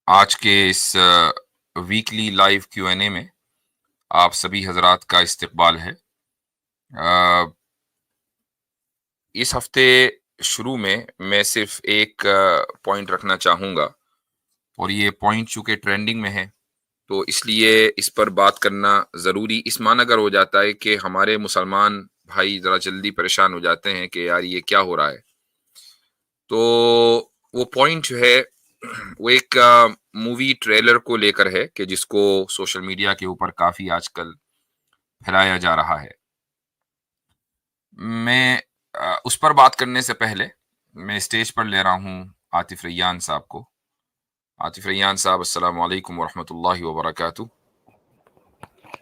آج کے اس weekly live کیو N اے میں آپ سبھی حضرات کا استقبال ہے۔ اس ہفتے شروع میں صرف ایک پوائنٹ رکھنا چاہوں گا، اور یہ پوائنٹ چونکہ ٹرینڈنگ میں ہے تو اس لیے اس پر بات کرنا ضروری اس معنی اگر ہو جاتا ہے کہ ہمارے مسلمان بھائی ذرا جلدی پریشان ہو جاتے ہیں کہ یار یہ کیا ہو رہا ہے۔ تو وہ پوائنٹ جو ہے وہ ایک مووی ٹریلر کو لے کر ہے کہ جس کو سوشل میڈیا کے اوپر کافی آج کل پھیلایا جا رہا ہے۔ میں اس پر بات کرنے سے پہلے میں اسٹیج پر لے رہا ہوں عاطف ریان صاحب کو۔ عاطف ریان صاحب، السلام علیکم ورحمۃ اللہ وبرکاتہ۔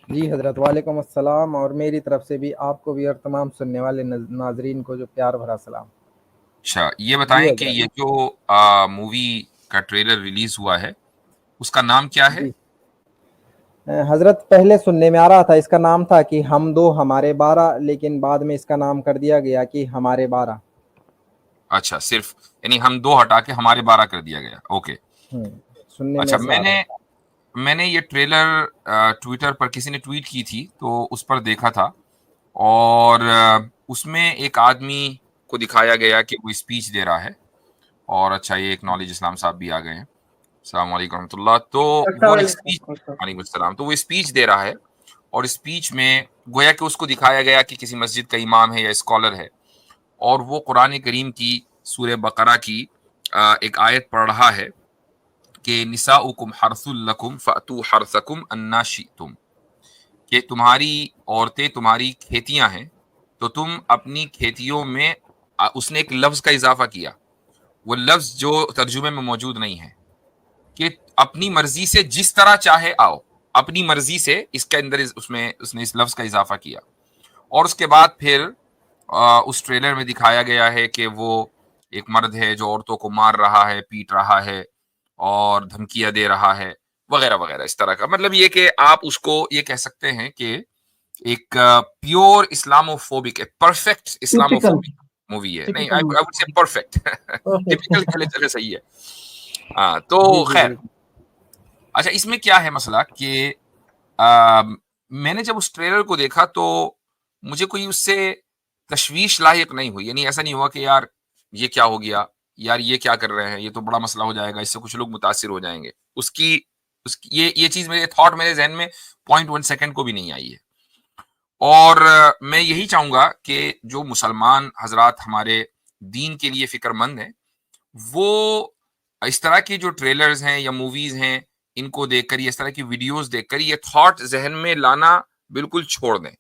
جی حضرت، وعلیکم السلام، اور میری طرف سے بھی آپ کو بھی اور تمام سننے والے ناظرین کو جو پیار بھرا سلام۔ اچھا، یہ بتائیں کہ یہ جو مووی کا ٹریلر ریلیز ہوا ہے اس کا نام کیا ہے؟ جی حضرت، پہلے سننے میں آ رہا تھا اس کا نام تھا کہ ہم دو ہمارے 12، لیکن بعد میں اس کا نام کر دیا گیا کہ ہمارے 12۔ اچھا، صرف یعنی ہم دو ہٹا کے ہمارے 12 کر دیا گیا۔ اوکے، سننے میں اچھا، ایسا آ رہا تھا۔ میں نے یہ ٹریلر ٹویٹر پر کسی نے ٹویٹ کی تھی تو اس پر دیکھا تھا، اور اس میں ایک آدمی کو دکھایا گیا کہ وہ اسپیچ دے رہا ہے، اور اچھا یہ ایک نالج اسلام صاحب بھی آ گئے ہیں، السلام علیکم ورحمۃ اللہ۔ تو وہ اسپیچ، وعلیکم السلام، تو وہ اسپیچ دے رہا ہے، اور اسپیچ میں گویا کہ اس کو دکھایا گیا کہ کسی مسجد کا امام ہے یا اسکالر ہے، اور وہ قرآن کریم کی سورہ بقرہ کی ایک آیت پڑھ رہا ہے کہ نساؤکم حرث لکم فأتوا حرثکم انا شئتم، کہ تمہاری عورتیں تمہاری کھیتیاں ہیں تو تم اپنی کھیتیوں میں، اس نے ایک لفظ کا اضافہ کیا، وہ لفظ جو ترجمے میں موجود نہیں ہے، کہ اپنی مرضی سے جس طرح چاہے آؤ، اپنی مرضی سے، اس کے اندر اس نے اس لفظ کا اضافہ کیا، اور اس کے بعد پھر اس ٹریلر میں دکھایا گیا ہے کہ وہ ایک مرد ہے جو عورتوں کو مار رہا ہے، پیٹ رہا ہے اور دھمکیاں دے رہا ہے وغیرہ وغیرہ، اس طرح کا۔ مطلب یہ کہ آپ اس کو یہ کہہ سکتے ہیں کہ ایک pure Islamophobic, perfect Islamophobic movie ہے۔ نہیں، I would say perfect typical کے لیے چلے صحیح ہے۔ ہاں، تو خیر، اچھا، اس میں کیا ہے مسئلہ کہ میں نے جب اس ٹریلر کو دیکھا تو مجھے کوئی اس سے تشویش لاحق نہیں ہوئی، یعنی ایسا نہیں ہوا کہ یار یہ کیا ہو گیا، یار یہ کیا کر رہے ہیں، یہ تو بڑا مسئلہ ہو جائے گا، اس سے کچھ لوگ متاثر ہو جائیں گے۔ یہ چیز میرے تھاٹ، میرے ذہن میں 0.1 سیکنڈ کو بھی نہیں آئی ہے۔ اور میں یہی چاہوں گا کہ جو مسلمان حضرات ہمارے دین کے لیے فکر مند ہیں، وہ اس طرح کی جو ٹریلرز ہیں یا موویز ہیں، ان کو دیکھ کر، اس طرح کی ویڈیوز دیکھ کر یہ تھاٹ ذہن میں لانا بالکل چھوڑ دیں۔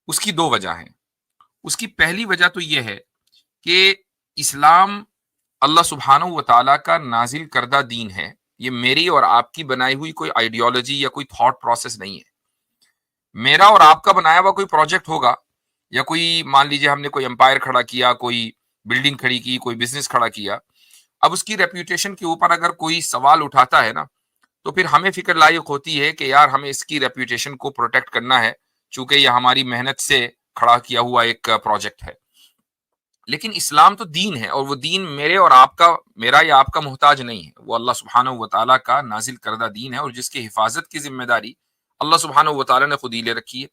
اس کی دو وجہ ہیں۔ اس کی پہلی وجہ تو یہ ہے کہ اسلام اللہ سبحانہ و تعالیٰ کا نازل کردہ دین ہے، یہ میری اور آپ کی بنائی ہوئی کوئی آئیڈیالوجی یا کوئی تھاٹ پروسیس نہیں ہے۔ میرا اور آپ کا بنایا ہوا کوئی پروجیکٹ ہوگا، یا کوئی، مان لیجیے ہم نے کوئی امپائر کھڑا کیا، کوئی بلڈنگ کھڑی کی، کوئی بزنس کھڑا کیا، اب اس کی ریپیوٹیشن کے اوپر اگر کوئی سوال اٹھاتا ہے نا، تو پھر ہمیں فکر لائق ہوتی ہے کہ یار ہمیں اس کی ریپیوٹیشن کو پروٹیکٹ کرنا ہے، چونکہ یہ ہماری محنت سے کھڑا کیا ہوا ایک پروجیکٹ ہے۔ لیکن اسلام تو دین ہے، اور وہ دین میرے اور آپ کا، میرا یا آپ کا محتاج نہیں ہے، وہ اللہ سبحانہ و تعالیٰ کا نازل کردہ دین ہے، اور جس کی حفاظت کی ذمہ داری اللہ سبحانہ و تعالیٰ نے خود ہی لے رکھی ہے،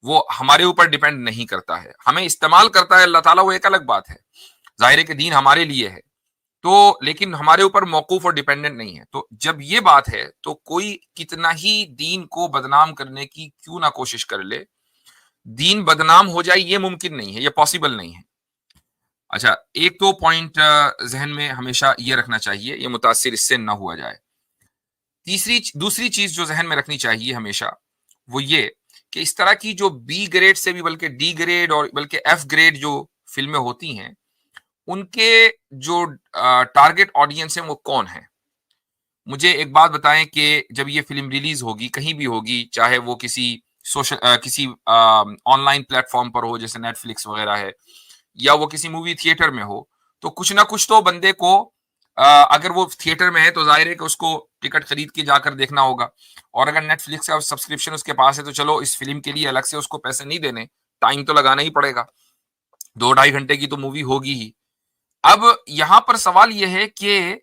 وہ ہمارے اوپر ڈیپینڈ نہیں کرتا ہے، ہمیں استعمال کرتا ہے اللہ تعالیٰ، وہ ایک الگ بات ہے، ظاہر ہے کہ دین ہمارے لیے ہے تو، لیکن ہمارے اوپر موقوف اور ڈیپینڈنٹ نہیں ہے۔ تو جب یہ بات ہے تو کوئی کتنا ہی دین کو بدنام کرنے کی کیوں نہ کوشش کر لے، دین بدنام ہو جائے یہ ممکن نہیں ہے، یہ پاسبل نہیں ہے۔ اچھا، ایک تو پوائنٹ ذہن میں ہمیشہ یہ رکھنا چاہیے، یہ متاثر اس سے نہ ہوا جائے۔ دوسری چیز جو ذہن میں رکھنی چاہیے ہمیشہ، وہ یہ کہ اس طرح کی جو بی گریڈ سے بھی بلکہ ڈی گریڈ اور بلکہ ایف گریڈ جو فلمیں ہوتی ہیں، ان کے جو ٹارگٹ آڈینس ہیں وہ کون ہیں؟ مجھے ایک بات بتائیں کہ جب یہ فلم ریلیز ہوگی، کہیں بھی ہوگی، چاہے وہ کسی آن لائن پلیٹ فارم پر ہو جیسے نیٹ فلکس وغیرہ ہے، یا وہ کسی مووی تھیٹر میں ہو، تو کچھ نہ کچھ تو بندے کو، اگر وہ تھیٹر میں ہے تو ظاہر ہے کہ اس کو ٹکٹ خرید کے جا کر دیکھنا ہوگا، اور اگر نیٹ فلکس کا سبسکرپشن اس کے پاس ہے تو چلو اس فلم کے لیے الگ سے اس کو پیسے نہیں دینے، ٹائم تو لگانا ہی پڑے گا، 2-2.5 گھنٹے کی تو مووی ہوگی ہی۔ اب یہاں پر سوال یہ ہے کہ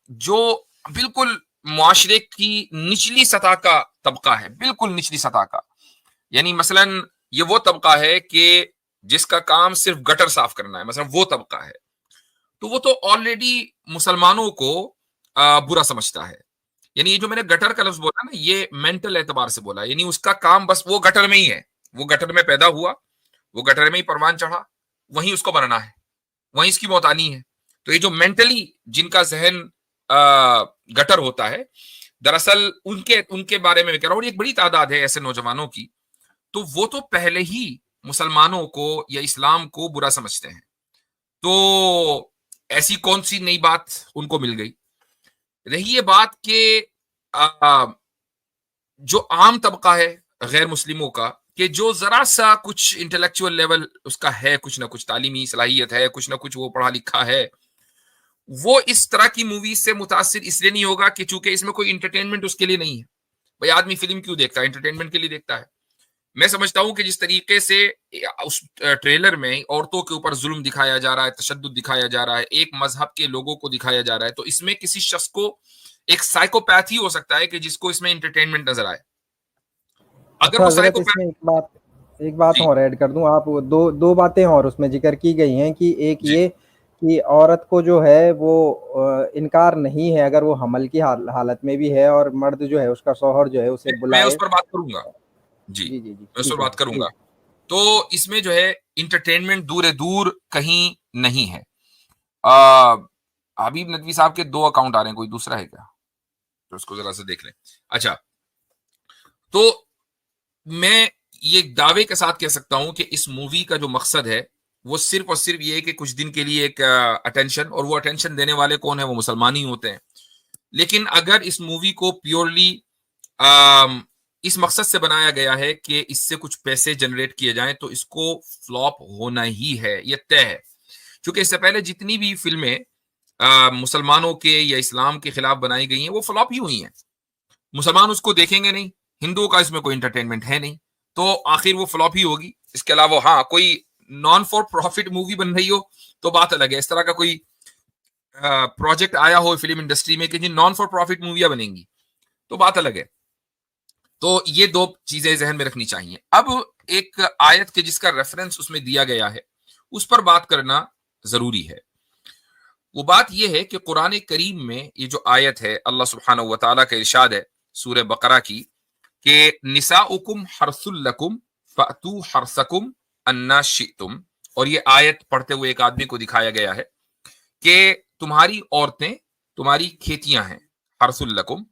جو بالکل معاشرے کی نچلی سطح کا طبقہ ہے، بالکل نچلی سطح کا، یعنی مثلاً یہ وہ طبقہ ہے کہ جس کا کام صرف گٹر صاف کرنا ہے، مثلا وہ طبقہ ہے، تو وہ تو آلریڈی مسلمانوں کو برا سمجھتا ہے. یعنی یہ جو میں نے گٹر کا لفظ بولا نا، یہ مینٹل اعتبار سے بولا، یعنی اس کا کام بس وہ گٹر میں ہی ہے، وہ گٹر میں پیدا ہوا، وہ گٹر میں ہی پروان چڑھا، وہیں اس کو مرنا ہے، وہیں اس کی موت آنی ہے. تو یہ جو مینٹلی جن کا ذہن گٹر ہوتا ہے، دراصل ان کے بارے میں کہہ رہا ہوں، ایک بڑی تعداد ہے ایسے نوجوانوں کی، تو وہ تو پہلے ہی مسلمانوں کو یا اسلام کو برا سمجھتے ہیں. تو ایسی کون سی نئی بات ان کو مل گئی؟ رہی یہ بات کہ جو عام طبقہ ہے غیر مسلموں کا، کہ جو ذرا سا کچھ انٹلیکچوئل لیول اس کا ہے، کچھ نہ کچھ تعلیمی صلاحیت ہے، کچھ نہ کچھ وہ پڑھا لکھا ہے، وہ اس طرح کی موویز سے متاثر اس لیے نہیں ہوگا کہ چونکہ اس میں کوئی انٹرٹینمنٹ اس کے لیے نہیں ہے. بھائی آدمی فلم کیوں دیکھتا ہے؟ انٹرٹینمنٹ کے لیے دیکھتا ہے. میں سمجھتا ہوں کہ جس طریقے سے اس ٹریلر میں عورتوں کے اوپر ظلم دکھایا جا رہا ہے، تشدد دکھایا جا رہا ہے، ایک مذہب کے لوگوں کو دکھایا جا رہا ہے، تو اس میں کسی شخص کو ایک سائیکوپیتھی ہو سکتا ہے کہ جس کو اس میں انٹرٹینمنٹ نظر آئے. اگر اچھا وہ حضرت، اس میں ایک بات جی اور ایڈ کر دوں. آپ دو باتیں اور اس میں ذکر کی گئی ہیں کہ ایک جی یہ کہ عورت کو جو ہے وہ انکار نہیں ہے اگر وہ حمل کی حالت میں بھی ہے، اور مرد جو ہے اس کا شوہر جو ہے اسے میں بلائے. اس پر بات کروں گا. جی جی جی جی میں اس پر ٹھیک ہے بات کروں جی. گا. تو اس میں جو ہے انٹرٹینمنٹ دور دور کہیں نہیں ہے. حبیب ندوی صاحب کے 2 اکاؤنٹ آ رہے ہیں، کوئی دوسرا ہے کیا؟ تو اس کو ذرا سے دیکھ لیں. اچھا، تو میں یہ دعوے کے ساتھ کہہ سکتا ہوں کہ اس مووی کا جو مقصد ہے وہ صرف اور صرف یہ ہے کہ کچھ دن کے لیے ایک اٹینشن، اور وہ اٹینشن دینے والے کون ہیں؟ وہ مسلمان ہی ہوتے ہیں. لیکن اگر اس مووی کو پیورلی اس مقصد سے بنایا گیا ہے کہ اس سے کچھ پیسے جنریٹ کیے جائیں، تو اس کو فلاپ ہونا ہی ہے، یہ طے ہے. چونکہ اس سے پہلے جتنی بھی فلمیں مسلمانوں کے یا اسلام کے خلاف بنائی گئی ہیں وہ فلاپ ہی ہوئی ہیں. مسلمان اس کو دیکھیں گے نہیں، ہندوؤں کا اس میں کوئی انٹرٹینمنٹ ہے نہیں، تو آخر وہ فلاپ ہی ہوگی. اس کے علاوہ ہاں کوئی نان فار پروفٹ مووی بن رہی ہو تو بات الگ ہے. اس طرح کا کوئی پروجیکٹ آیا ہو فلم انڈسٹری میں کہ جن نان فار پروفٹ موویاں بنیں گی تو بات الگ ہے. تو یہ 2 چیزیں ذہن میں رکھنی چاہیے. اب ایک آیت کے جس کا ریفرنس اس میں دیا گیا ہے اس پر بات کرنا ضروری ہے. وہ بات یہ ہے کہ قرآن کریم میں یہ جو آیت ہے، اللہ سبحانہ و تعالیٰ کا ارشاد ہے سورہ بقرہ کی کہ نساؤکم حرث لکم فأتوا حرثکم انا شئتم، اور یہ آیت پڑھتے ہوئے ایک آدمی کو دکھایا گیا ہے کہ تمہاری عورتیں تمہاری کھیتیاں ہیں، حرث لکم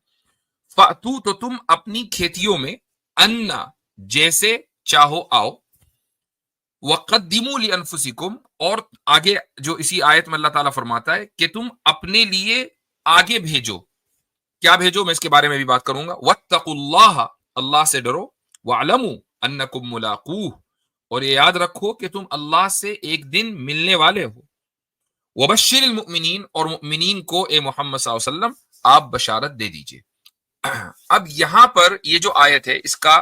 فأتوا، تو تم اپنی کھیتیوں میں، انا جیسے چاہو آؤ، وقدموا لانفسکم، اور آگے جو اسی آیت میں اللہ تعالیٰ فرماتا ہے کہ تم اپنے لیے آگے بھیجو. کیا بھیجو؟ میں اس کے بارے میں بھی بات کروں گا. واتقوا اللہ، اللہ سے ڈرو. واعلموا انکم ملاقوہ، اور یہ یاد رکھو کہ تم اللہ سے ایک دن ملنے والے ہو. وبشر المؤمنین، اور مؤمنین کو اے محمد صلی اللہ علیہ وسلم آپ بشارت دے دیجئے. اب یہاں پر یہ جو آیت ہے اس کا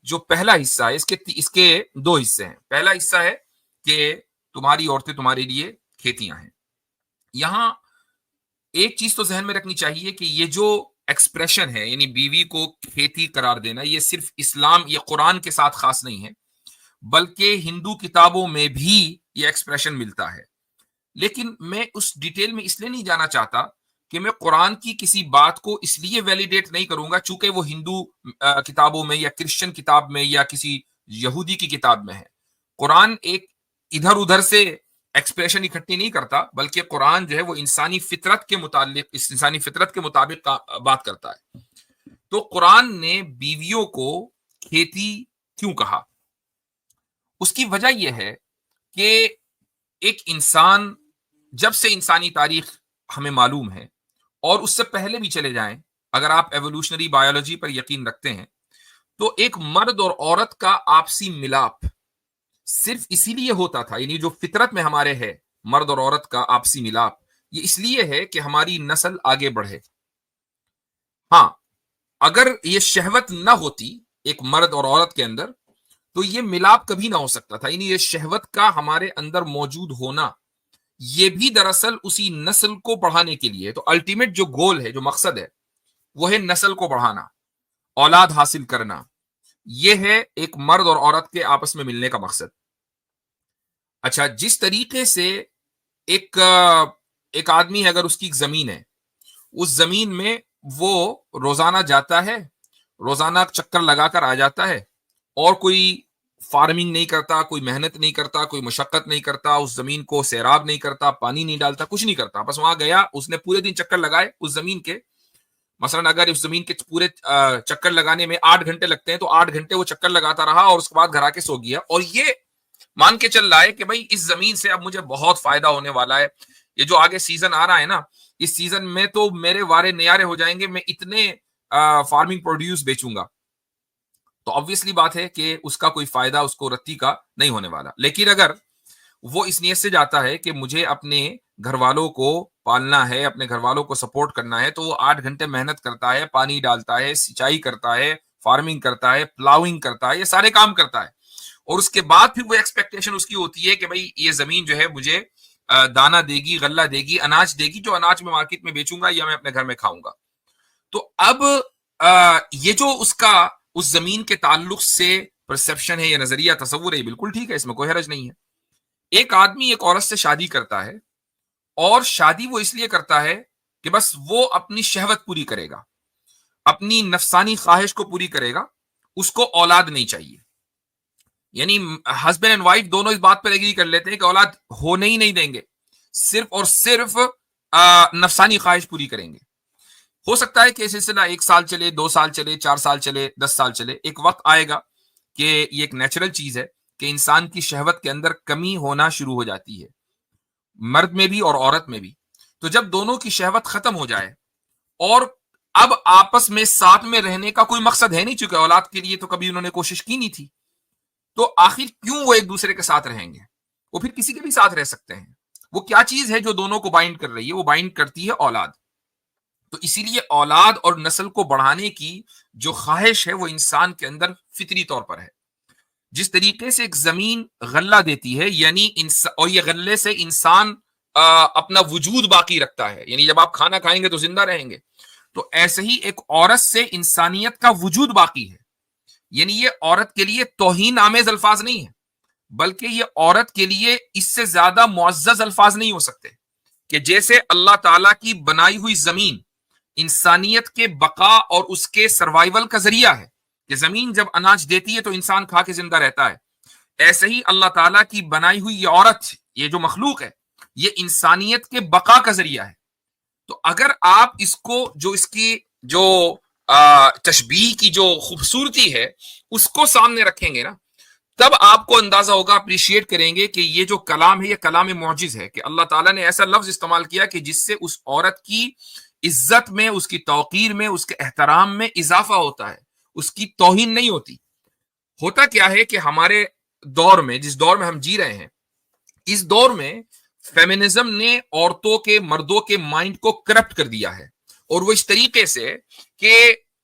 جو پہلا حصہ ہے، اس کے 2 حصے ہیں. پہلا حصہ ہے کہ تمہاری عورتیں تمہارے لیے کھیتیاں ہیں. یہاں ایک چیز تو ذہن میں رکھنی چاہیے کہ یہ جو ایکسپریشن ہے، یعنی بیوی کو کھیتی قرار دینا، یہ صرف اسلام یا قرآن کے ساتھ خاص نہیں ہے، بلکہ ہندو کتابوں میں بھی یہ ایکسپریشن ملتا ہے. لیکن میں اس ڈیٹیل میں اس لیے نہیں جانا چاہتا کہ میں قرآن کی کسی بات کو اس لیے ویلیڈیٹ نہیں کروں گا چونکہ وہ ہندو کتابوں میں یا کرسچن کتاب میں یا کسی یہودی کی کتاب میں ہے. قرآن ایک ادھر ادھر سے ایکسپریشن اکٹھی نہیں کرتا، بلکہ قرآن جو ہے وہ انسانی فطرت کے متعلق، انسانی فطرت کے مطابق بات کرتا ہے. تو قرآن نے بیویوں کو کھیتی کیوں کہا؟ اس کی وجہ یہ ہے کہ ایک انسان، جب سے انسانی تاریخ ہمیں معلوم ہے، اور اس سے پہلے بھی چلے جائیں، اگر آپ ایوولوشنری بایولوجی پر یقین رکھتے ہیں، تو ایک مرد اور عورت کا آپسی ملاپ صرف اسی لیے ہوتا تھا، یعنی جو فطرت میں ہمارے ہے مرد اور عورت کا آپسی ملاپ، یہ اس لیے ہے کہ ہماری نسل آگے بڑھے. ہاں اگر یہ شہوت نہ ہوتی ایک مرد اور عورت کے اندر تو یہ ملاپ کبھی نہ ہو سکتا تھا. یعنی یہ شہوت کا ہمارے اندر موجود ہونا یہ بھی دراصل اسی نسل کو بڑھانے کے لیے. تو الٹیمیٹ جو گول ہے, جو مقصد ہے, وہ ہے نسل کو بڑھانا, اولاد حاصل کرنا. یہ ہے ایک مرد اور عورت کے آپس میں ملنے کا مقصد. اچھا, جس طریقے سے ایک آدمی ہے, اگر اس کی ایک زمین ہے, اس زمین میں وہ روزانہ جاتا ہے, روزانہ چکر لگا کر آ جاتا ہے, اور کوئی فارمنگ نہیں کرتا, کوئی محنت نہیں کرتا, کوئی مشقت نہیں کرتا, اس زمین کو سیراب نہیں کرتا, پانی نہیں ڈالتا, کچھ نہیں کرتا, بس وہاں گیا, اس نے پورے دن چکر لگائے اس زمین کے. مثلا اگر اس زمین کے پورے چکر لگانے میں 8 گھنٹے لگتے ہیں, تو 8 گھنٹے وہ چکر لگاتا رہا, اور اس کے بعد گھر آ کے سو گیا, اور یہ مان کے چل رہا ہے کہ بھائی اس زمین سے اب مجھے بہت فائدہ ہونے والا ہے. یہ جو آگے سیزن آ رہا ہے نا, اس سیزن میں تو میرے وارے نیارے ہو جائیں گے, میں اتنے فارمنگ پروڈیوس بیچوں گا. تو obviously بات ہے کہ اس کا کوئی فائدہ اس کو رتی کا نہیں ہونے والا. لیکن اگر وہ اس نیت سے جاتا ہے کہ مجھے اپنے گھر والوں کو پالنا ہے, اپنے گھر والوں کو سپورٹ کرنا ہے, تو وہ 8 گھنٹے محنت کرتا ہے, پانی ڈالتا ہے, سینچائی کرتا ہے, فارمنگ کرتا ہے, پلاؤنگ کرتا ہے, یہ سارے کام کرتا ہے. اور اس کے بعد پھر وہ ایکسپیکٹیشن اس کی ہوتی ہے کہ بھائی یہ زمین جو ہے مجھے دانا دے گی, غلہ دے گی, اناج دے گی, جو اناج میں مارکیٹ میں بیچوں گا یا میں اپنے گھر میں کھاؤں گا. تو اب یہ جو اس کا اس زمین کے تعلق سے پرسپشن ہے, یا نظریہ, تصور ہے, بالکل ٹھیک ہے, اس میں کوئی حرج نہیں ہے. ایک آدمی ایک عورت سے شادی کرتا ہے, اور شادی وہ اس لیے کرتا ہے کہ بس وہ اپنی شہوت پوری کرے گا, اپنی نفسانی خواہش کو پوری کرے گا, اس کو اولاد نہیں چاہیے. یعنی ہسبینڈ اینڈ وائف دونوں اس بات پر ایگری کر لیتے ہیں کہ اولاد ہونے ہی نہیں دیں گے, صرف اور صرف نفسانی خواہش پوری کریں گے. ہو سکتا ہے کہ یہ سلسلہ 1 سال چلے, 2 سال چلے, 4 سال چلے, 10 سال چلے. ایک وقت آئے گا کہ یہ ایک نیچرل چیز ہے کہ انسان کی شہوت کے اندر کمی ہونا شروع ہو جاتی ہے, مرد میں بھی اور عورت میں بھی. تو جب دونوں کی شہوت ختم ہو جائے, اور اب آپس میں ساتھ میں رہنے کا کوئی مقصد ہے نہیں, چونکہ اولاد کے لیے تو کبھی انہوں نے کوشش کی نہیں تھی, تو آخر کیوں وہ ایک دوسرے کے ساتھ رہیں گے؟ وہ پھر کسی کے بھی ساتھ رہ سکتے ہیں. وہ کیا چیز ہے جو دونوں کو بائنڈ کر رہی ہے؟ وہ بائنڈ کرتی ہے اولاد. تو اسی لیے اولاد اور نسل کو بڑھانے کی جو خواہش ہے وہ انسان کے اندر فطری طور پر ہے. جس طریقے سے ایک زمین غلہ دیتی ہے, یعنی اور یہ غلے سے انسان اپنا وجود باقی رکھتا ہے, یعنی جب آپ کھانا کھائیں گے تو زندہ رہیں گے, تو ایسے ہی ایک عورت سے انسانیت کا وجود باقی ہے. یعنی یہ عورت کے لیے توہین آمیز الفاظ نہیں ہے, بلکہ یہ عورت کے لیے اس سے زیادہ معزز الفاظ نہیں ہو سکتے, کہ جیسے اللہ تعالیٰ کی بنائی ہوئی زمین انسانیت کے بقا اور اس کے سروائیول کا ذریعہ ہے, کہ زمین جب اناج دیتی ہے تو انسان کھا کے زندہ رہتا ہے, ایسے ہی اللہ تعالیٰ کی بنائی ہوئی یہ عورت, یہ جو مخلوق ہے, یہ انسانیت کے بقا کا ذریعہ ہے. تو اگر آپ اس کو جو اس کی جو تشبیہ کی جو خوبصورتی ہے اس کو سامنے رکھیں گے نا, تب آپ کو اندازہ ہوگا, اپریشیٹ کریں گے کہ یہ جو کلام ہے یہ کلام معجز ہے, کہ اللہ تعالیٰ نے ایسا لفظ استعمال کیا کہ جس سے اس عورت کی عزت میں, اس کی توقیر میں, اس کے احترام میں اضافہ ہوتا ہے, اس کی توہین نہیں ہوتی. ہوتا کیا ہے کہ ہمارے دور میں, جس دور میں ہم جی رہے ہیں, اس دور میں فیمنزم نے عورتوں کے, مردوں کے مائنڈ کو کرپٹ کر دیا ہے, اور وہ اس طریقے سے کہ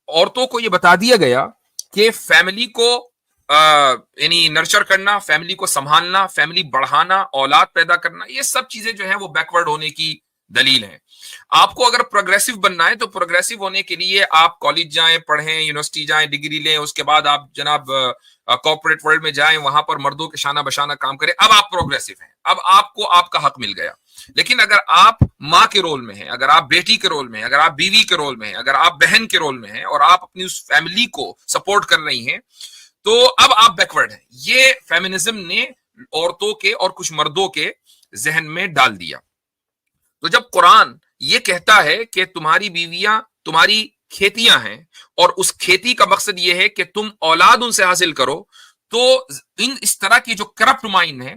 عورتوں کو یہ بتا دیا گیا کہ فیملی کو یعنی نرچر کرنا, فیملی کو سنبھالنا, فیملی بڑھانا, اولاد پیدا کرنا, یہ سب چیزیں جو ہیں وہ بیکورڈ ہونے کی دلیل ہیں. آپ کو اگر پروگریسو بننا ہے تو پروگریسو ہونے کے لیے آپ کالج جائیں, پڑھیں, یونیورسٹی جائیں, ڈگری لیں, اس کے بعد آپ جناب کارپوریٹ ورلڈ میں جائیں, وہاں پر مردوں کے شانہ بشانہ کام کریں, اب آپ پروگریسو ہیں, اب آپ کو آپ کا حق مل گیا. لیکن اگر آپ ماں کے رول میں ہیں, اگر آپ بیٹی کے رول میں ہیں, اگر آپ بیوی کے رول میں ہیں, اگر آپ بہن کے رول میں ہیں, اور آپ اپنی اس فیملی کو سپورٹ کر رہی ہیں, تو اب آپ بیکورڈ ہیں. یہ فیمنزم نے عورتوں کے اور کچھ مردوں کے ذہن میں ڈال دیا. تو جب قرآن یہ کہتا ہے کہ تمہاری بیویاں تمہاری کھیتیاں ہیں, اور اس کھیتی کا مقصد یہ ہے کہ تم اولاد ان سے حاصل کرو, تو اس طرح کی جو کرپٹ مائنڈ ہے,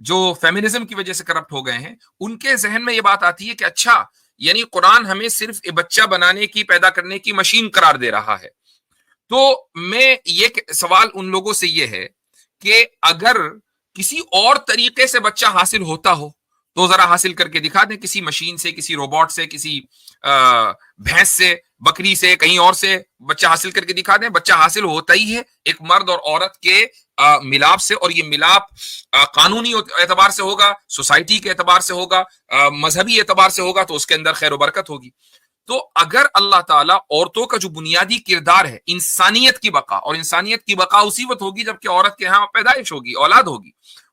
جو فیمنزم کی وجہ سے کرپٹ ہو گئے ہیں, ان کے ذہن میں یہ بات آتی ہے کہ اچھا, یعنی قرآن ہمیں صرف بچہ بنانے کی, پیدا کرنے کی مشین قرار دے رہا ہے. تو میں یہ سوال ان لوگوں سے یہ ہے کہ اگر کسی اور طریقے سے بچہ حاصل ہوتا ہو تو ذرا حاصل کر کے دکھا دیں، کسی مشین سے، کسی روبوٹ سے، کسی بھینس سے، بکری سے، کہیں اور سے بچہ حاصل کر کے دکھا دیں. بچہ حاصل ہوتا ہی ہے ایک مرد اور عورت کے ملاپ سے، اور یہ ملاپ قانونی اعتبار سے ہوگا، سوسائٹی کے اعتبار سے ہوگا، مذہبی اعتبار سے ہوگا، تو اس کے اندر خیر و برکت ہوگی. تو اگر اللہ تعالیٰ عورتوں کا جو بنیادی کردار ہے انسانیت کی بقا، اور انسانیت کی بقا اسی وقت ہوگی جب کہ عورت کے ہاں پیدائش ہوگی، اولاد ہوگی،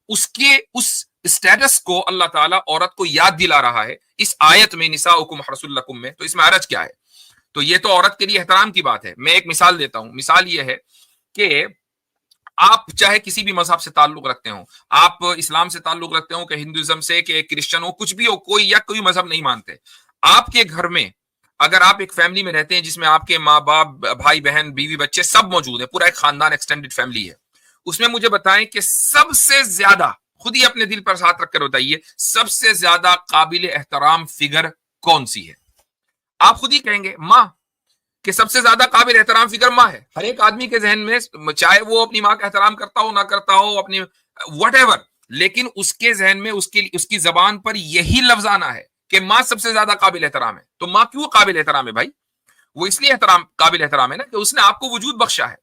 اس اسٹیٹس کو اللہ تعالیٰ عورت کو یاد دلا رہا ہے اس آیت میں نساؤکم حرث لکم میں. تو اس میں حرج کیا ہے؟ تو یہ تو عورت کے لیے احترام کی بات ہے. میں ایک مثال دیتا ہوں. مثال یہ ہے کہ آپ چاہے کسی بھی مذہب سے تعلق رکھتے ہوں، آپ اسلام سے تعلق رکھتے ہوں کہ ہندوازم سے کہ کرسچن ہو، کچھ بھی ہو، کوئی مذہب نہیں مانتے، آپ کے گھر میں اگر آپ ایک فیملی میں رہتے ہیں جس میں آپ کے ماں باپ، بھائی بہن، بیوی بچے سب موجود ہیں، پورا ایک خاندان، ایکسٹینڈڈ فیملی ہے، اس میں مجھے بتائیں کہ سب سے زیادہ، خود ہی اپنے دل پر ہاتھ رکھ کر بتائیے، سب سے زیادہ قابل احترام فگر کون سی ہے؟ آپ خود ہی کہیں گے ماں، کہ سب سے زیادہ قابل احترام فگر ماں ہے. ہر ایک آدمی کے ذہن میں، چاہے وہ اپنی ماں کا احترام کرتا ہو نہ کرتا ہو، اپنی وٹ ایور، لیکن اس کے ذہن میں اس کی زبان پر یہی لفظ آنا ہے کہ ماں سب سے زیادہ قابل احترام ہے. تو ماں کیوں قابل احترام ہے بھائی؟ وہ اس لیے قابل احترام ہے نا کہ اس نے آپ کو وجود بخشا ہے.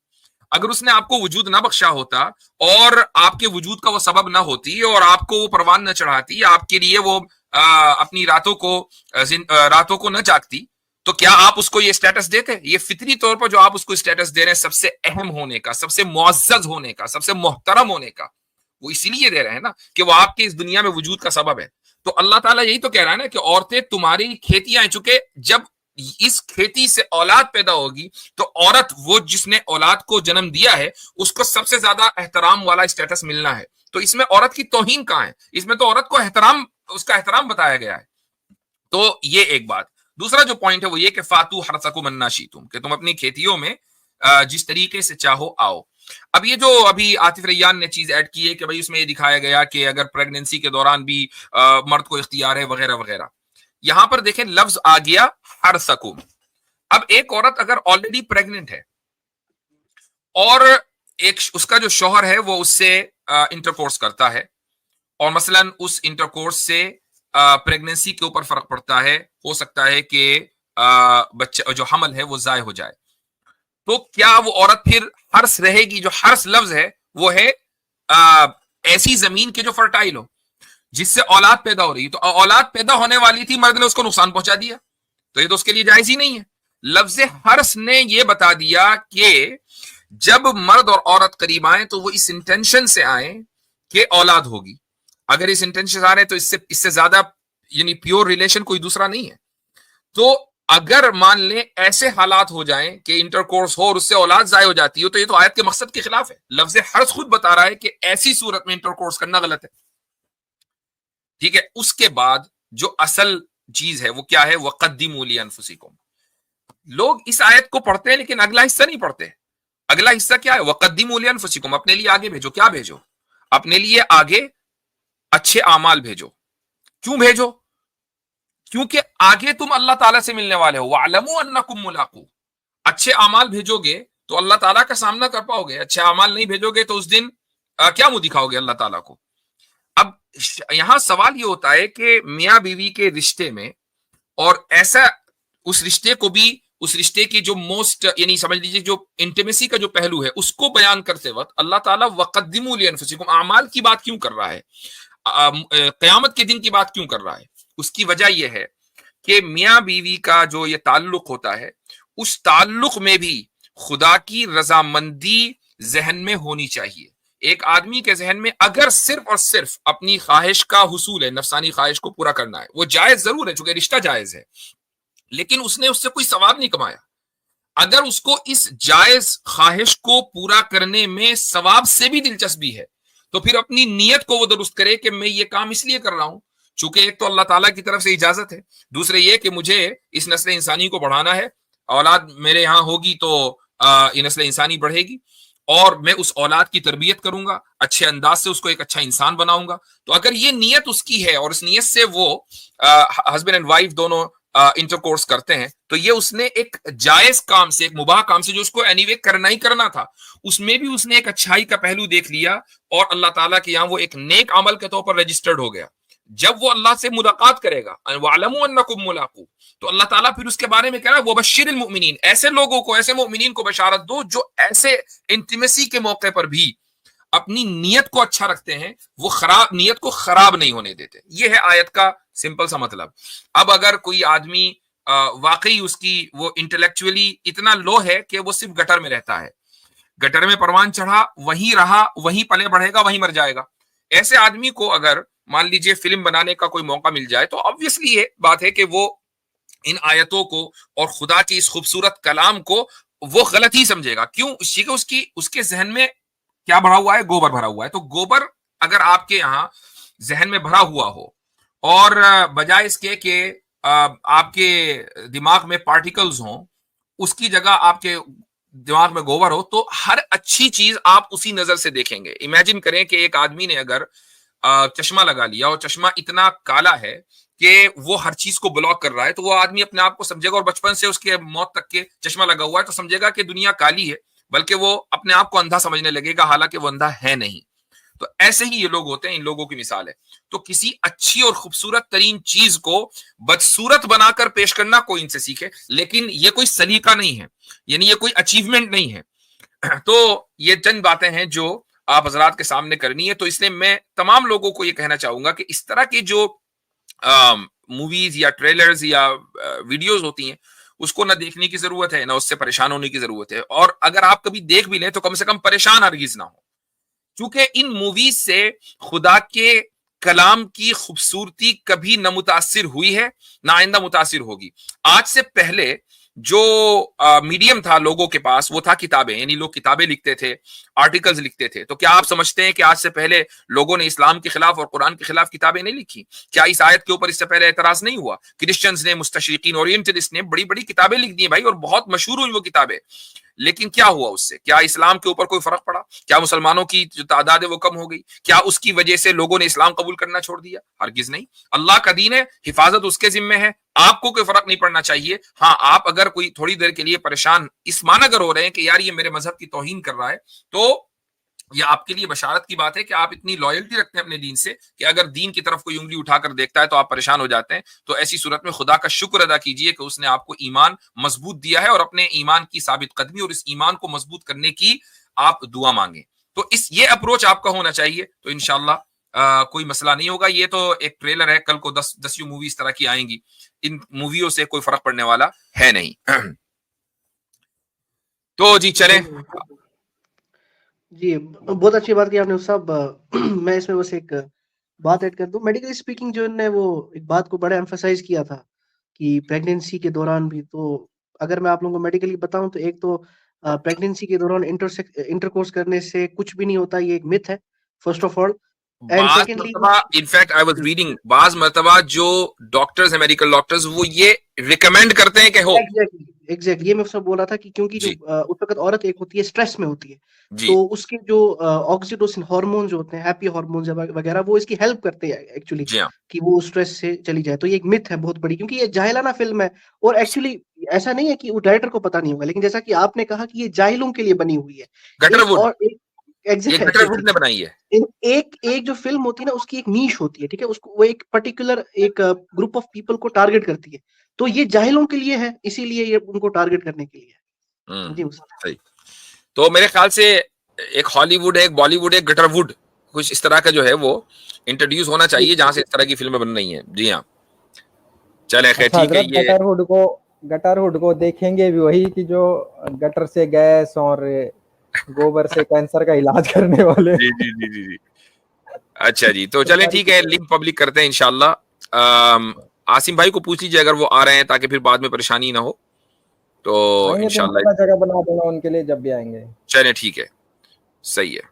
اگر اس نے آپ کو وجود نہ بخشا ہوتا اور آپ کے وجود کا وہ سبب نہ ہوتی اور آپ کو وہ پروان نہ چڑھاتی، آپ کے لیے وہ اپنی راتوں کو نہ جاگتی، تو کیا آپ اس کو یہ اسٹیٹس دیتے؟ یہ فطری طور پر جو آپ اس کو اسٹیٹس دے رہے ہیں سب سے اہم ہونے کا، سب سے معزز ہونے کا، سب سے محترم ہونے کا، وہ اسی لیے دے رہے ہیں نا کہ وہ آپ کے اس دنیا میں وجود کا سبب ہے. تو اللہ تعالیٰ یہی تو کہہ رہا ہے نا کہ عورتیں تمہاری کھیتیاں ہیں، چونکہ جب اس کھیتی سے اولاد پیدا ہوگی تو عورت، وہ جس نے اولاد کو جنم دیا ہے، اس کو سب سے زیادہ احترام والا اسٹیٹس ملنا ہے. تو اس میں عورت کی توہین کہاں ہے؟ اس میں تو عورت کو اس کا احترام بتایا گیا ہے. تو یہ ایک بات. دوسرا جو پوائنٹ ہے وہ یہ کہ فاتو حرثکم انا شئتم، کہ تم اپنی کھیتیوں میں جس طریقے سے چاہو آؤ. اب یہ جو ابھی عاطف ریان نے چیز ایڈ کی ہے کہ بھئی اس میں یہ دکھایا گیا کہ اگر پریگننسی کے دوران بھی مرد کو اختیار ہے وغیرہ وغیرہ. یہاں پر دیکھیں لفظ آ گیا حرثکم. اب ایک عورت اگر آلریڈی پریگننٹ ہے اور اس کا جو شوہر ہے وہ اس سے انٹرکورس کرتا ہے، اور مثلا اس انٹرکورس سے پریگننسی کے اوپر فرق پڑتا ہے، ہو سکتا ہے کہ بچہ جو حمل ہے وہ ضائع ہو جائے، تو کیا وہ عورت پھر حرث رہے گی؟ جو حرث لفظ ہے وہ ہے ایسی زمین کے جو فرٹائل ہو، جس سے اولاد پیدا ہو رہی ہے. تو اولاد پیدا ہونے والی تھی، مرد نے اس کو نقصان پہنچا دیا، تو یہ تو اس کے لیے جائز ہی نہیں ہے. لفظ حرث نے یہ بتا دیا کہ جب مرد اور عورت قریب آئیں تو وہ اس انٹینشن سے آئیں کہ اولاد ہوگی. اگر اس انٹینشن سے آ رہے ہیں تو اس سے زیادہ یعنی پیور ریلیشن کوئی دوسرا نہیں ہے. تو اگر مان لیں ایسے حالات ہو جائیں کہ انٹرکورس ہو اور اس سے اولاد ضائع ہو جاتی ہو، تو یہ تو آیت کے مقصد کے خلاف ہے. لفظ حرث خود بتا رہا ہے کہ ایسی صورت میں انٹرکورس کرنا غلط ہے. ٹھیک ہے. اس کے بعد جو اصل چیز ہے وہ کیا ہے؟ وَقَدِّمُوا لِأَنفُسِكُمْ. لوگ اس آیت کو پڑھتے ہیں لیکن اگلا حصہ نہیں پڑھتے. اگلا حصہ کیا ہے؟ وَقَدِّمُوا لِأَنفُسِكُمْ. اپنے لیے آگے بھیجو. کیا بھیجو؟ اپنے لیے آگے اچھے اعمال بھیجو. کیوں بھیجو؟ کیونکہ آگے تم اللہ تعالیٰ سے ملنے والے ہو. وَاعْلَمُوا أَنَّكُمْ مُلَاقُوهُ. اچھے اعمال بھیجو گے تو اللہ تعالیٰ کا سامنا کر پاؤ گے. اچھے اعمال نہیں بھیجو گے تو اس دن کیا منہ دکھاؤ گے اللہ تعالیٰ کو؟ اب یہاں سوال یہ ہوتا ہے کہ میاں بیوی کے رشتے میں، اور ایسا اس رشتے کو بھی، اس رشتے کی جو موسٹ یعنی سمجھ لیجیے جو انٹیمیسی کا جو پہلو ہے اس کو بیان کرتے وقت اللہ تعالیٰ وَقَدِّمُوا لِأَنفُسِكُمْ اعمال کی بات کیوں کر رہا ہے؟ قیامت کے دن کی بات کیوں کر رہا ہے؟ اس کی وجہ یہ ہے کہ میاں بیوی کا جو یہ تعلق ہوتا ہے، اس تعلق میں بھی خدا کی رضامندی ذہن میں ہونی چاہیے. ایک آدمی کے ذہن میں اگر صرف اور صرف اپنی خواہش کا حصول ہے، نفسانی خواہش کو پورا کرنا ہے، وہ جائز ضرور ہے چونکہ رشتہ جائز ہے، لیکن اس نے اس سے کوئی ثواب نہیں کمایا. اگر اس کو اس جائز خواہش کو پورا کرنے میں ثواب سے بھی دلچسپی ہے تو پھر اپنی نیت کو وہ درست کرے کہ میں یہ کام اس لیے کر رہا ہوں چونکہ ایک تو اللہ تعالیٰ کی طرف سے اجازت ہے، دوسرے یہ کہ مجھے اس نسل انسانی کو بڑھانا ہے، اولاد میرے یہاں ہوگی تو یہ نسل انسانی بڑھے گی، اور میں اس اولاد کی تربیت کروں گا، اچھے انداز سے اس کو ایک اچھا انسان بناؤں گا. تو اگر یہ نیت اس کی ہے اور اس نیت سے وہ ہسبینڈ اینڈ وائف دونوں انٹرکورس کرتے ہیں، تو یہ اس نے ایک جائز کام سے، ایک مباح کام سے جو اس کو اینی وے کرنا ہی کرنا تھا، اس میں بھی اس نے ایک اچھائی کا پہلو دیکھ لیا اور اللہ تعالیٰ کے یہاں وہ ایک نیک عمل کے طور پر رجسٹرڈ ہو گیا. جب وہ اللہ سے ملاقات کرے گا وَاعْلَمُوا أَنَّكُمْ مُلَاقُوهُ، تو اللہ تعالیٰ پھر اس کے بارے میں کہہ رہا ہے وَبَشِّرِ الْمُؤْمِنِينَ، ایسے لوگوں کو، ایسے مؤمنین کو بشارت دو جو ایسے انٹیمیسی کے موقع پر بھی اپنی نیت کو اچھا رکھتے ہیں، وہ خراب نیت کو خراب نہیں ہونے دیتے. یہ ہے آیت کا سمپل سا مطلب. اب اگر کوئی آدمی واقعی اس کی وہ انٹلیکچولی اتنا لو ہے کہ وہ صرف گٹر میں رہتا ہے، گٹر میں پروان چڑھا، وہیں رہا، وہیں پلے بڑھے گا، وہیں مر جائے گا، ایسے آدمی کو اگر مان لیجئے فلم بنانے کا کوئی موقع مل جائے تو obviously یہ بات ہے کہ وہ ان آیتوں کو اور خدا کی اس خوبصورت کلام کو وہ غلط ہی سمجھے گا. کیوں؟ اس کے ذہن میں کیا بھرا ہوا ہے؟ گوبر بھرا ہوا ہے. تو گوبر اگر آپ کے یہاں ذہن میں بھرا ہوا ہو اور بجائے اس کے کہ آپ کے دماغ میں پارٹیکلز ہوں، اس کی جگہ آپ کے دماغ میں گوبر ہو، تو ہر اچھی چیز آپ اسی نظر سے دیکھیں گے. امیجن کریں کہ ایک آدمی نے اگر چشمہ لگا لیا اور چشمہ اتنا کالا ہے کہ وہ ہر چیز کو بلاک کر رہا ہے، تو وہ آدمی اپنے آپ کو سمجھے گا، اور بچپن سے اس کے موت تک کے چشمہ لگا ہوا ہے تو سمجھے گا کہ دنیا کالی ہے، بلکہ وہ اپنے آپ کو اندھا سمجھنے لگے گا، حالانکہ وہ اندھا ہے نہیں. تو ایسے ہی یہ لوگ ہوتے ہیں، ان لوگوں کی مثال ہے. تو کسی اچھی اور خوبصورت ترین چیز کو بدصورت بنا کر پیش کرنا کوئی ان سے سیکھے، لیکن یہ کوئی سلیقہ نہیں ہے، یعنی یہ کوئی اچیومنٹ نہیں ہے. تو یہ چند باتیں ہیں جو آپ حضرات کے سامنے کرنی ہے. تو اس لیے میں تمام لوگوں کو یہ کہنا چاہوں گا کہ اس طرح کی جو موویز یا ٹریلرز یا ویڈیوز ہوتی ہیں اس کو نہ دیکھنے کی ضرورت ہے، نہ اس سے پریشان ہونے کی ضرورت ہے. اور اگر آپ کبھی دیکھ بھی لیں تو کم سے کم پریشان ہرگز نہ ہو، کیونکہ ان موویز سے خدا کے کلام کی خوبصورتی کبھی نہ متاثر ہوئی ہے، نہ آئندہ متاثر ہوگی. آج سے پہلے جو میڈیم تھا لوگوں کے پاس وہ تھا کتابیں، یعنی لوگ کتابیں لکھتے تھے، آرٹیکلز لکھتے تھے. تو کیا آپ سمجھتے ہیں کہ آج سے پہلے لوگوں نے اسلام کے خلاف اور قرآن کے خلاف کتابیں نہیں لکھی؟ کیا اس آیت کے اوپر اس سے پہلے اعتراض نہیں ہوا؟ کرسچنز نے، مستشرقین، اورینٹلسٹ نے بڑی بڑی کتابیں لکھ دی بھائی، اور بہت مشہور ہوئی وہ کتابیں. لیکن کیا ہوا اس سے؟ کیا اسلام کے اوپر کوئی فرق پڑا؟ کیا مسلمانوں کی جو تعداد ہے وہ کم ہو گئی؟ کیا اس کی وجہ سے لوگوں نے اسلام قبول کرنا چھوڑ دیا؟ ہرگز نہیں. اللہ کا دین ہے، حفاظت اس کے ذمہ ہے، آپ کو کوئی فرق نہیں پڑنا چاہیے. ہاں، آپ اگر کوئی تھوڑی دیر کے لیے پریشان اس معنی اگر ہو رہے ہیں کہ یار یہ میرے مذہب کی توہین کر رہا ہے، تو یہ آپ کے لیے بشارت کی بات ہے کہ آپ اتنی لائلٹی رکھتے ہیں اپنے دین سے کہ اگر دین کی طرف کوئی انگلی اٹھا کر دیکھتا ہے تو آپ پریشان ہو جاتے ہیں. تو ایسی صورت میں خدا کا شکر ادا کیجئے کہ اس نے آپ کو ایمان مضبوط دیا ہے، اور اپنے ایمان کی ثابت قدمی اور اس ایمان کو مضبوط کرنے کی آپ دعا مانگیں. تو یہ اپروچ آپ کا ہونا چاہیے. تو انشاءاللہ کوئی مسئلہ نہیں ہوگا. یہ تو ایک ٹریلر ہے، کل کو 10 مووی اس طرح کی آئیں گی، ان موویوں سے کوئی فرق پڑنے والا ہے نہیں. تو جی چلیں. جی بہت اچھی بات کی آپ نے صاحب. میں اس میں بس ایک بات ایڈ کر دوں. میڈیکل اسپیکنگ جو نے وہ ایک بات کو بڑا ایمفسائز کیا تھا کہ پریگنینسی کے دوران بھی، تو اگر میں آپ لوگوں کو میڈیکلی بتاؤں تو ایک تو پریگنینسی کے دوران انٹرکورس کرنے سے کچھ بھی نہیں ہوتا، یہ ایک متھ ہے فرسٹ آف آل. بعض مرتبہ انفیکٹ آئی واز ریڈنگ، بعض مرتبہ جو ڈاکٹرز ہیں، میڈیکل ڈاکٹرز، وہ یہ ریکمینڈ کرتے ہیں کہ ہو. ایگزیکٹلی یہ میں سب بول رہا تھا کہ کیونکہ جو اس وقت عورت ایک ہوتی ہے اسٹریس میں ہوتی ہے، تو اس کے جو آکسیٹوسن ہارمون جو ہوتے ہیں، ہیپی ہارمونز وغیرہ، وہ اس کی ہیلپ کرتے ہیں ایکچولی کہ وہ اسٹریس سے چلی جائے. تو یہ ایک متھ ہے بہت بڑی، کیونکہ یہ جاہلانہ فلم ہے. اور ایکچولی ایسا نہیں ہے کہ وہ ڈائریکٹر کو پتا نہیں ہوگا، لیکن جیسا کہ آپ نے کہا کہ یہ جاہلوں کے لیے بنی ہوئی ہے. ایک جو فلم ہوتی ہے نا، اس کی ایک نیش ہوتی ہے، ٹھیک ہے، اس کو وہ ایک پرٹیکولر ایک گروپ آف پیپل کو ٹارگٹ کرتی ہے. تو یہ جاہلوں کے لیے ہے، اسی لیے یہ ان کو ٹارگٹ کرنے کے لیے ہے. جی صحیح. تو میرے خیال سے ایک ہالی ووڈ ہے، ایک بالی ووڈ ہے، گٹر ووڈ، کچھ اس طرح کا جو ہے وہ انٹروڈیوس ہونا چاہیے جہاں سے اس طرح کی فلمیں بن رہی ہیں. جی ہاں چلیں خیر ٹھیک ہے. یہ گٹر ہوڈ کو دیکھیں گے بھی وہی کہ جو گٹر سے گیس اور گوبر سے کینسر کا علاج کرنے والے. جی جی جی جی جی اچھا جی. تو چلیں ٹھیک ہے، لنک پبلک کرتے ہیں انشاءاللہ. عاصم بھائی کو پوچھ لیجیے اگر وہ آ رہے ہیں، تاکہ پھر بعد میں پریشانی نہ ہو. تو انشاءاللہ جگہ بنا دوں گا ان کے لیے جب بھی آئیں گے. چلیں ٹھیک ہے، صحیح ہے.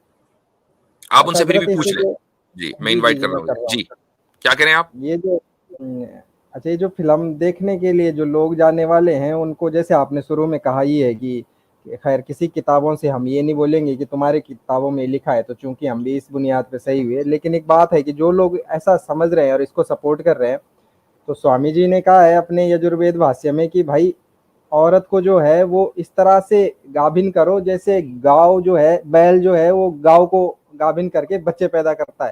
آپ ان سے پھر بھی پوچھ لیں. جی میں انوائٹ کر رہا ہوں. جی کیا کہہ رہے ہیں آپ؟ یہ جو فلم دیکھنے کے لیے جو لوگ جانے والے ہیں، ان کو جیسے آپ نے شروع میں کہا ہی ہے کہ خیر کسی کتابوں سے ہم یہ نہیں بولیں گے کہ تمہاری کتابوں میں لکھا ہے، تو چونکہ ہم بھی اس بنیاد پہ صحیح ہوئے. لیکن ایک بات ہے کہ جو لوگ ایسا سمجھ رہے ہیں اور اس کو سپورٹ کر رہے ہیں، تو سوامی جی نے کہا ہے اپنے یجروید بھاشیہ میں کہ بھائی عورت کو جو ہے وہ اس طرح سے گابھن کرو جیسے گاؤ جو ہے، بیل جو ہے وہ گاؤ کو گابھن کر کے بچے پیدا کرتا ہے.